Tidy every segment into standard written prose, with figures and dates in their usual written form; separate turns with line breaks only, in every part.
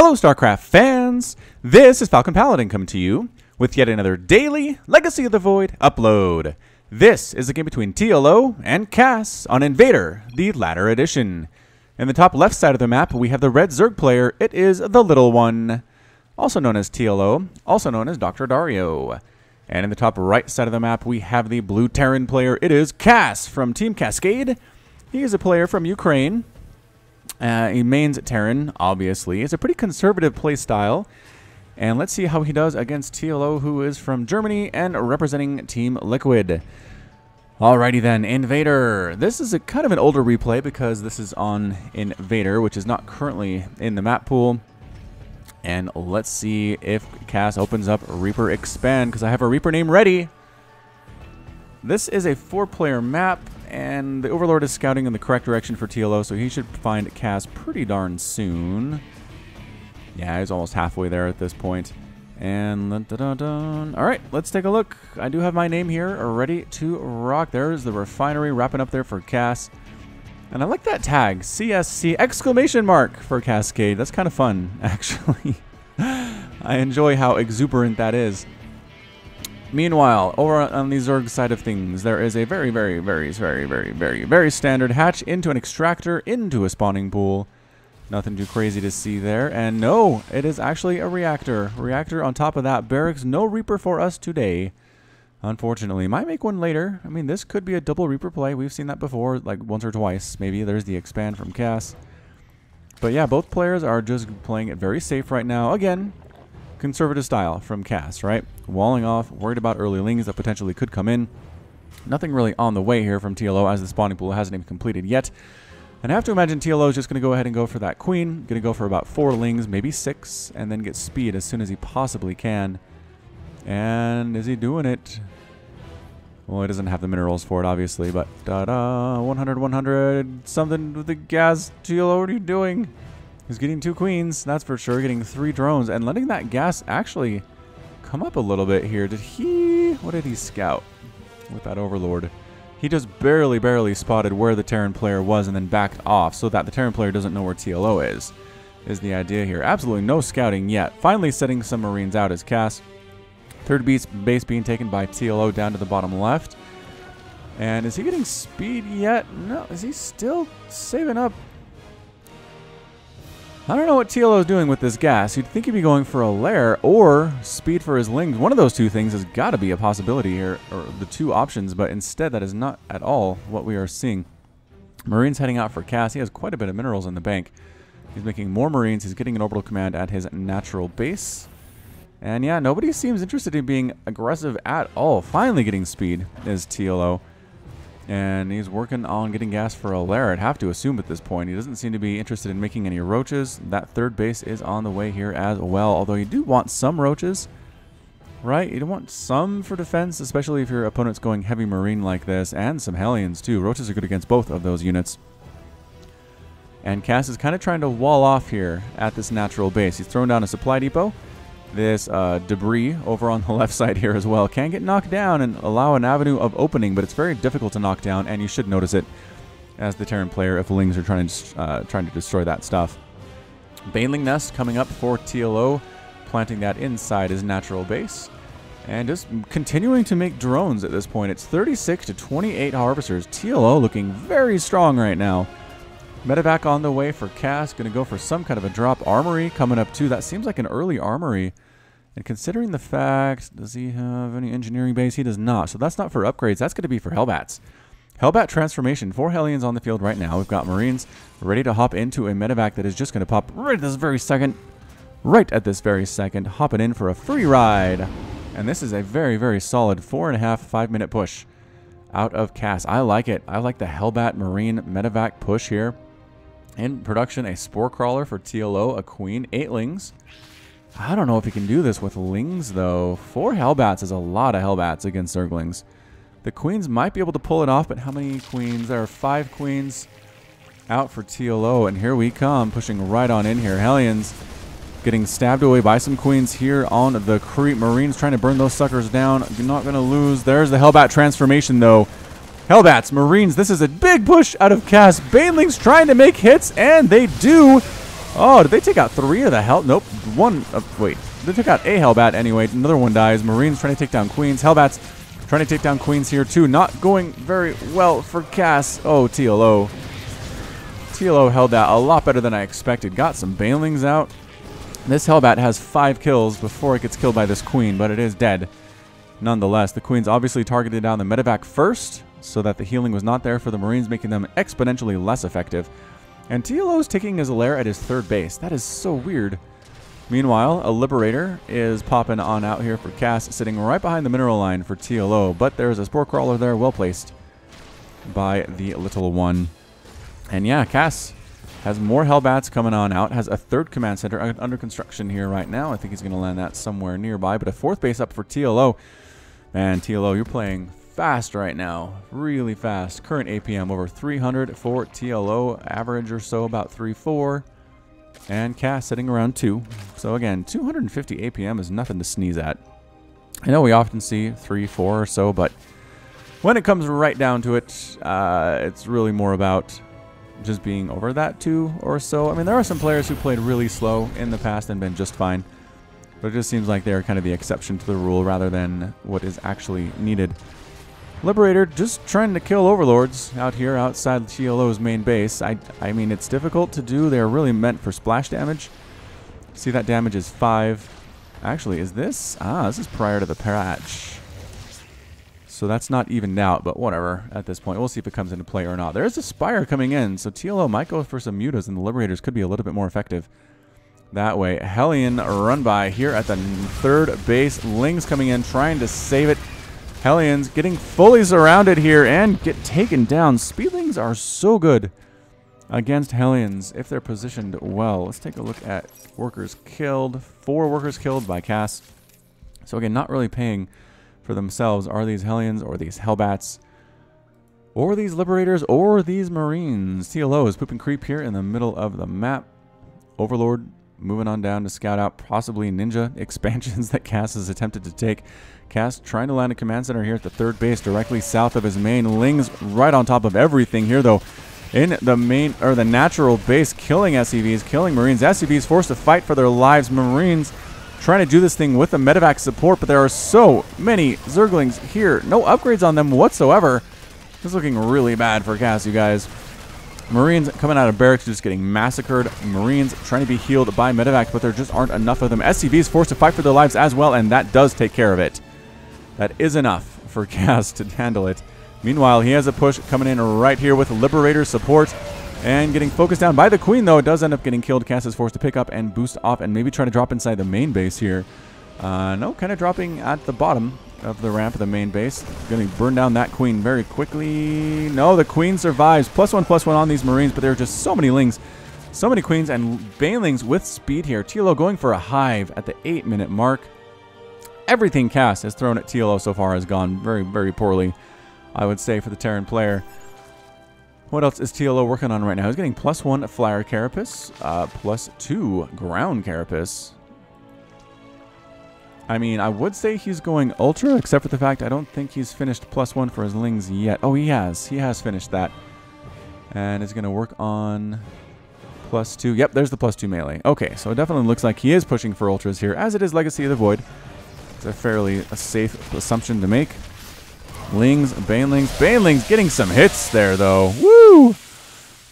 Hello StarCraft fans, this is Falcon Paladin coming to you with yet another daily Legacy of the Void upload. This is a game between TLO and Cass on Invader, the latter edition. In the top left side of the map we have the red Zerg player, it is the little one, also known as TLO, also known as Dr. Dario. And in the top right side of the map we have the blue Terran player, it is Cass from Team Cascade. He is a player from Ukraine. He mains Terran, obviously. It's a pretty conservative play style. And let's see how he does against TLO, who is from Germany and representing Team Liquid. Alrighty then, Invader. This is a kind of an older replay because this is on Invader, which is not currently in the map pool. And let's see if Cass opens up Reaper Expand, because I have a Reaper name ready. This is a 4-player map, and the Overlord is scouting in the correct direction for TLO, so he should find Cass pretty darn soon. Yeah, he's almost halfway there at this point. And alright, let's take a look. I do have my name here, ready to rock. There's the refinery wrapping up there for Cass. And I like that tag, CSC exclamation mark for Cascade. That's kind of fun, actually. I enjoy how exuberant that is. Meanwhile, over on the Zerg side of things, there is a very standard hatch into an extractor, into a spawning pool. Nothing too crazy to see there. And no, it is actually a reactor. Reactor on top of that barracks. No Reaper for us today, unfortunately. Might make one later. I mean, this could be a double Reaper play. We've seen that before, like once or twice. Maybe there's the expand from Cass. But yeah, both players are just playing it very safe right now. Again, conservative style from Cass, right? Walling off, worried about early lings that potentially could come in. Nothing really on the way here from TLO, as the spawning pool hasn't even completed yet. And I have to imagine TLO is just going to go ahead and go for that queen. Going to go for about 4 lings, maybe 6, and then get speed as soon as he possibly can. And is he doing it? Well, he doesn't have the minerals for it, obviously, but 100, 100, something with the gas. TLO, what are you doing? He's getting 2 queens, that's for sure, getting 3 drones, and letting that gas actually come up a little bit here. What did he scout with that Overlord? He just barely spotted where the Terran player was and then backed off so that the Terran player doesn't know where TLO is the idea here. Absolutely no scouting yet. Finally setting some Marines out as Cass. Third base being taken by TLO down to the bottom left. And is he getting speed yet? No, is he still saving up? I don't know what TLO is doing with this gas. You'd think he'd be going for a lair or speed for his lings. One of those two things has got to be a possibility here, or the 2 options, but instead that is not at all what we are seeing. Marines heading out for Cass. He has quite a bit of minerals in the bank. He's making more Marines. He's getting an orbital command at his natural base. And yeah, nobody seems interested in being aggressive at all. Finally getting speed is TLO. And he's working on getting gas for a lair, I'd have to assume at this point. He doesn't seem to be interested in making any roaches. That third base is on the way here as well, although you do want some roaches, right? You do want some for defense, especially if your opponent's going heavy marine like this, and some Hellions too. Roaches are good against both of those units. And Cass is kind of trying to wall off here at this natural base. He's thrown down a supply depot. This debris over on the left side here as well can get knocked down and allow an avenue of opening, but it's very difficult to knock down, and you should notice it as the Terran player if lings are trying to destroy that stuff. Baneling Nest coming up for TLO, planting that inside his natural base, and just continuing to make drones at this point. It's 36 to 28 harvesters. TLO looking very strong right now. Medevac on the way for Cass. Going to go for some kind of a drop. Armory coming up too. That seems like an early armory. And considering the fact, does he have any engineering base? He does not. So that's not for upgrades. That's going to be for Hellbats. Hellbat transformation. 4 Hellions on the field right now. We've got Marines ready to hop into a Medevac that is just going to pop right at this very second. Right at this very second. Hopping in for a free ride. And this is a very solid 4.5, 5-minute push out of Cass. I like it. I like the Hellbat Marine Medevac push here. In production, a Spore Crawler for TLO, a Queen, 8 lings. I don't know if he can do this with lings, though. 4 Hellbats is a lot of Hellbats against Zerglings. The Queens might be able to pull it off, but how many Queens? There are 5 Queens out for TLO, and here we come, pushing right on in here. Hellions getting stabbed away by some Queens here on the creep. Marines trying to burn those suckers down. You're not going to lose. There's the Hellbat transformation, though. Hellbats, Marines, this is a big push out of Cass. Banelings trying to make hits, and they do. Oh, did they take out 3 of the hell? Nope. One. Wait. They took out a Hellbat anyway. Another one dies. Marines trying to take down Queens. Hellbats trying to take down Queens here too. Not going very well for Cass. Oh, TLO. TLO held that a lot better than I expected. Got some Banelings out. This Hellbat has 5 kills before it gets killed by this Queen, but it is dead. Nonetheless, the Queen's obviously targeted down the medevac first, so that the healing was not there for the Marines, making them exponentially less effective. And TLO is taking his lair at his 3rd base. That is so weird. Meanwhile, a Liberator is popping on out here for Cass, sitting right behind the mineral line for TLO. But there's a Spore Crawler there, well placed by the little one. And yeah, Cass has more Hellbats coming on out, has a 3rd command center under construction here right now. I think he's going to land that somewhere nearby. But a 4th base up for TLO. Man, TLO, you're playing fast right now. Really fast. Current APM over 300 for TLO. Average or so about 3-4. And Cass sitting around 2. So again, 250 APM is nothing to sneeze at. I know we often see 3-4 or so, but when it comes right down to it, it's really more about just being over that 2 or so. I mean, there are some players who played really slow in the past and been just fine. But it just seems like they're kind of the exception to the rule rather than what is actually needed. Liberator just trying to kill overlords out here outside TLO's main base. I mean, it's difficult to do. They're really meant for splash damage. See, that damage is 5. Actually, is this? Ah, this is prior to the patch. So that's not evened out, but whatever at this point. We'll see if it comes into play or not. There's a Spire coming in, so TLO might go for some mutas, and the Liberators could be a little bit more effective that way. Hellion run by here at the 3rd base. Lings coming in, trying to save it. Hellions getting fully surrounded here and get taken down. Speedlings are so good against Hellions if they're positioned well. Let's take a look at workers killed. 4 workers killed by Cass. So again, not really paying for themselves are these Hellions or these Hellbats or these Liberators or these Marines. TLO is pooping creep here in the middle of the map. Overlord moving on down to scout out possibly ninja expansions that Cass has attempted to take. Cass trying to land a command center here at the 3rd base directly south of his main. Lings right on top of everything here though. In the main, or the natural base, killing SCVs, killing Marines. SCVs forced to fight for their lives. Marines trying to do this thing with the medevac support, but there are so many Zerglings here. No upgrades on them whatsoever. This is looking really bad for Cass, you guys. Marines coming out of barracks just getting massacred. Marines trying to be healed by medevacs, but there just aren't enough of them. SCVs forced to fight for their lives as well, and that does take care of it. That is enough for Cass to handle it. Meanwhile, he has a push coming in right here with Liberator support and getting focused down by the Queen, though. It does end up getting killed. Cass is forced to pick up and boost off and maybe try to drop inside the main base here. No, kind of dropping at the bottom of the ramp of the main base. Going to burn down that Queen very quickly. No, the Queen survives. +1/+1 on these Marines, but there are just so many Lings, so many Queens, and Banelings with speed here. TLO going for a hive at the 8-minute mark. Everything Cass has thrown at TLO so far has gone very, very poorly, I would say, for the Terran player. What else is TLO working on right now? He's getting +1 Flyer Carapace, +2 Ground Carapace. I mean, I would say he's going Ultra, except for the fact I don't think he's finished +1 for his Lings yet. Oh, he has. He has finished that. And is going to work on +2. Yep, there's the +2 melee. Okay, so it definitely looks like he is pushing for Ultras here, as it is Legacy of the Void. It's a fairly safe assumption to make. Lings, Banelings. Banelings getting some hits there, though. Woo!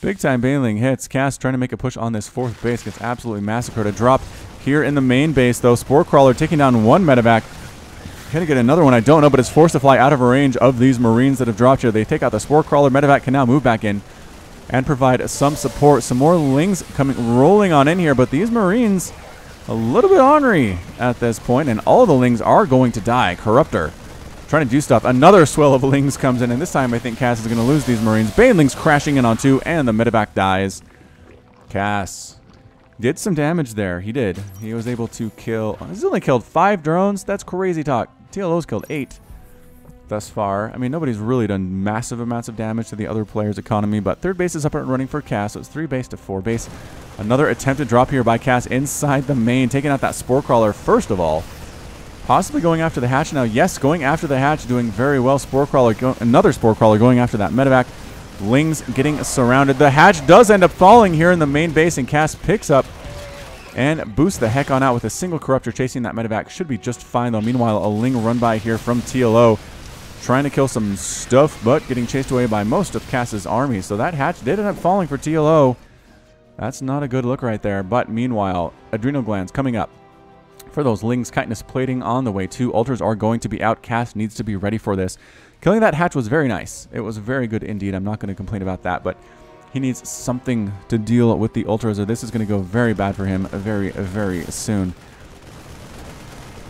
Big time Baneling hits. Cass trying to make a push on this 4th base. Gets absolutely massacred. A drop here in the main base, though. Spore Crawler taking down 1 medevac. Can he get another one? I don't know, but it's forced to fly out of range of these Marines that have dropped here. They take out the Spore Crawler. Medevac can now move back in and provide some support. Some more Lings rolling on in here, but these Marines a little bit ornery at this point, and all the Lings are going to die. Corruptor trying to do stuff. Another swell of Lings comes in, and this time I think Cass is going to lose these Marines. Banelings crashing in on 2, and the medevac dies. Cass did some damage there. He did. He was able to kill... He's only killed 5 drones? That's crazy talk. TLO's killed 8 thus far. I mean, nobody's really done massive amounts of damage to the other player's economy, but 3rd base is up and running for Cass, so it's 3 base to 4 base. Another attempted drop here by Cass inside the main, taking out that Spore Crawler first of all. Possibly going after the hatch now. Yes, going after the hatch, doing very well. Spore Crawler, another Spore Crawler going after that medevac. Lings getting surrounded. The hatch does end up falling here in the main base, and Cass picks up and boosts the heck on out with a single Corruptor chasing that medevac. Should be just fine, though. Meanwhile, a Ling run by here from TLO, trying to kill some stuff, but getting chased away by most of Cass's army. So that hatch did end up falling for TLO. That's not a good look right there. But meanwhile, Adrenal Glands coming up for those Lings. Chitinous Plating on the way too. Ultras are going to be out. Cass needs to be ready for this. Killing that hatch was very nice. It was very good indeed. I'm not going to complain about that, but he needs something to deal with the Ultras, or this is going to go very bad for him very, very soon.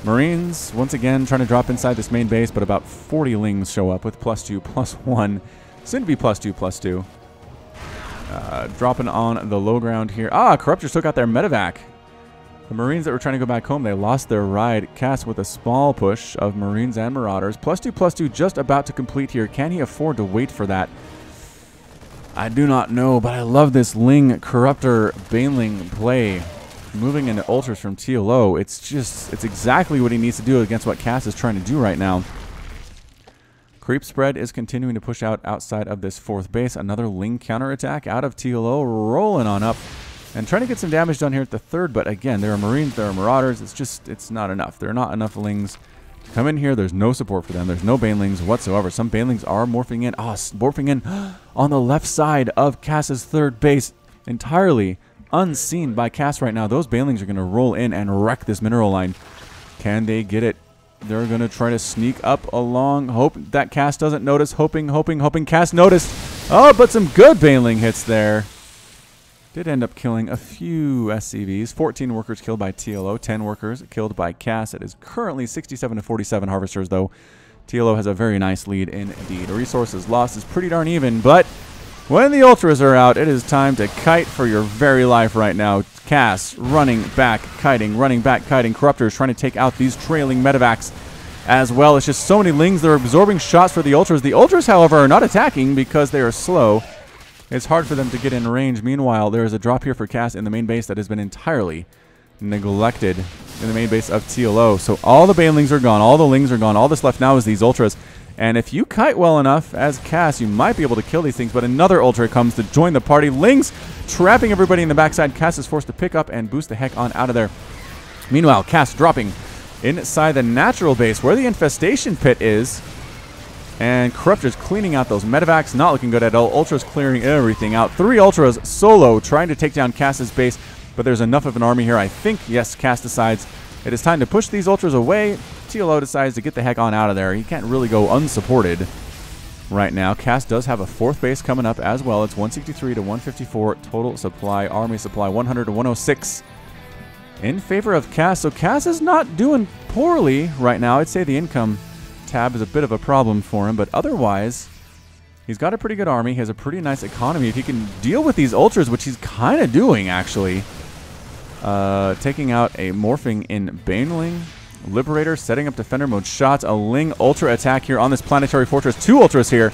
Marines, once again, trying to drop inside this main base, but about 40 Lings show up with +2, +1. Soon to be +2, +2. Dropping on the low ground here. Corruptors took out their medevac. The Marines that were trying to go back home, they lost their ride. Cass with a small push of Marines and Marauders. +2, +2 just about to complete here. Can he afford to wait for that? I do not know, but I love this Ling Corruptor Baneling play. Moving into Ultras from TLO. It's exactly what he needs to do against what Cass is trying to do right now. Creep spread is continuing to push out outside of this 4th base. Another Ling counterattack out of TLO, rolling on up and trying to get some damage done here at the 3rd. But again, there are Marines, there are Marauders. It's not enough. There are not enough Lings to come in here. There's no support for them. There's no Banelings whatsoever. Some Banelings are morphing in. Morphing in on the left side of Cass's 3rd base, entirely unseen by Cass right now. Those Banelings are going to roll in and wreck this mineral line. Can they get it? They're going to try to sneak up along. Hope that Cass doesn't notice. Hoping Cass noticed. But some good Baneling hits there. Did end up killing a few SCVs. 14 workers killed by TLO. 10 workers killed by Cass. It is currently 67 to 47 Harvesters, though. TLO has a very nice lead indeed. Resources lost is pretty darn even, but when the Ultras are out, it is time to kite for your very life right now. Cass running back, kiting, running back, kiting. Corruptors trying to take out these trailing medevacs as well. It's just so many Lings that are absorbing shots for the Ultras. The Ultras, however, are not attacking because they are slow. It's hard for them to get in range. Meanwhile, there is a drop here for Cass in the main base that has been entirely neglected in the main base of TLO. So all the Banelings are gone. All the Lings are gone. All that's left now is these Ultras. And if you kite well enough as Cass, you might be able to kill these things. But another Ultra comes to join the party. Lings trapping everybody in the backside. Cass is forced to pick up and boost the heck on out of there. Meanwhile, Cass dropping inside the natural base where the infestation pit is. And Corruptors cleaning out those medevacs. Not looking good at all. Ultras clearing everything out. 3 Ultras solo trying to take down Cass's base. But there's enough of an army here, I think. Yes, Cass decides it is time to push these Ultras away. TLO decides to get the heck on out of there. He can't really go unsupported right now. Cass does have a 4th base coming up as well. It's 163 to 154 total supply. Army supply 100 to 106 in favor of Cass. So Cass is not doing poorly right now. I'd say the income tab is a bit of a problem for him, but otherwise he's got a pretty good army. He has a pretty nice economy. If he can deal with these Ultras, which he's kind of doing actually, taking out a morphing in Baneling. Liberator setting up defender mode shots. A Ling Ultra attack here on this planetary fortress. 2 Ultras here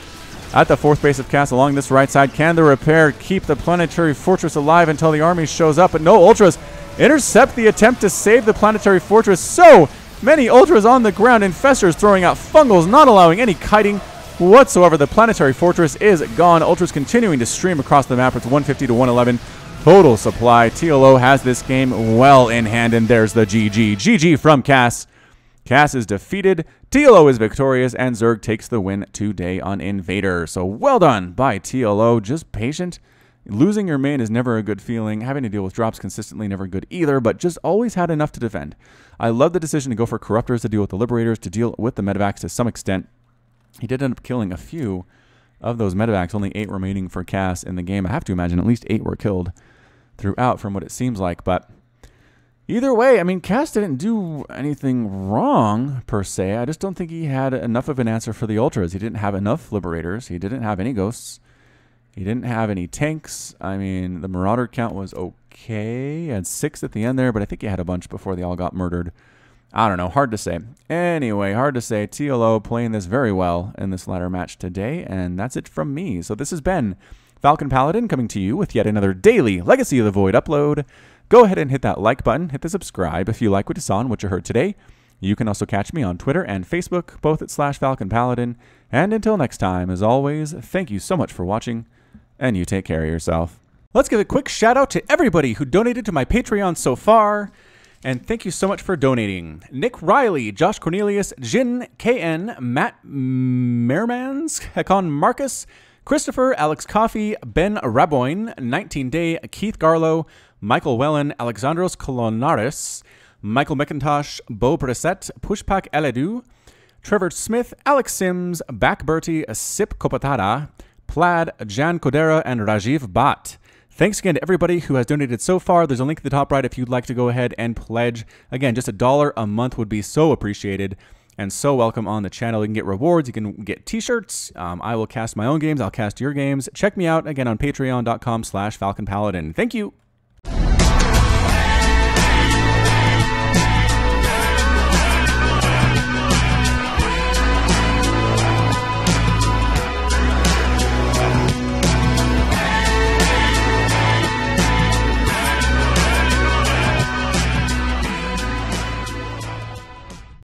at the 4th base of Cass along this right side. Can the repair keep the planetary fortress alive until the army shows up? But no, Ultras intercept the attempt to save the planetary fortress. So many Ultras on the ground. Infestors throwing out fungals, not allowing any kiting whatsoever. The planetary fortress is gone. Ultras continuing to stream across the map. It's 150 to 111 total supply. TLO has this game well in hand, and there's the GG. GG from Cass. Cass is defeated, TLO is victorious, and Zerg takes the win today on Invader. So well done by TLO. Just patient. Losing your main is never a good feeling. Having to deal with drops consistently, never good either, but just always had enough to defend. I love the decision to go for Corruptors to deal with the Liberators, to deal with the medevacs to some extent. He did end up killing a few of those medevacs, only 8 remaining for Cass in the game. I have to imagine at least 8 were killed throughout from what it seems like, but either way, I mean, Cass didn't do anything wrong per se. I just don't think he had enough of an answer for the Ultras. He didn't have enough Liberators. He didn't have any Ghosts. He didn't have any tanks. I mean, the Marauder count was okay. He had 6 at the end there, but I think he had a bunch before they all got murdered. I don't know. Hard to say. Anyway, hard to say. TLO playing this very well in this ladder match today, and that's it from me. So this has been Falcon Paladin coming to you with yet another daily Legacy of the Void upload. Go ahead and hit that like button, hit the subscribe if you like what you saw and what you heard today. You can also catch me on Twitter and Facebook, both at /Falcon Paladin. And until next time, as always, thank you so much for watching, and you take care of yourself. Let's give a quick shout out to everybody who donated to my Patreon so far. And thank you so much for donating. Nick Riley, Josh Cornelius, Jin, KN, Matt Mermans, Hekon Marcus, Christopher, Alex Coffey, Ben Raboin, 19 Day, Keith Garlow, Michael Wellen, Alexandros Kolonaris, Michael McIntosh, Bo Brissett, Pushpak Eledu, Trevor Smith, Alex Sims, Back Bertie, Sip Kopatara, Plaid, Jan Kodera, and Rajiv Bhatt. Thanks again to everybody who has donated so far. There's a link at the top right if you'd like to go ahead and pledge. Again, just $1 a month would be so appreciated and so welcome on the channel. You can get rewards. You can get t-shirts. I will cast my own games. I'll cast your games. Check me out again on patreon.com/FalconPaladin. Thank you.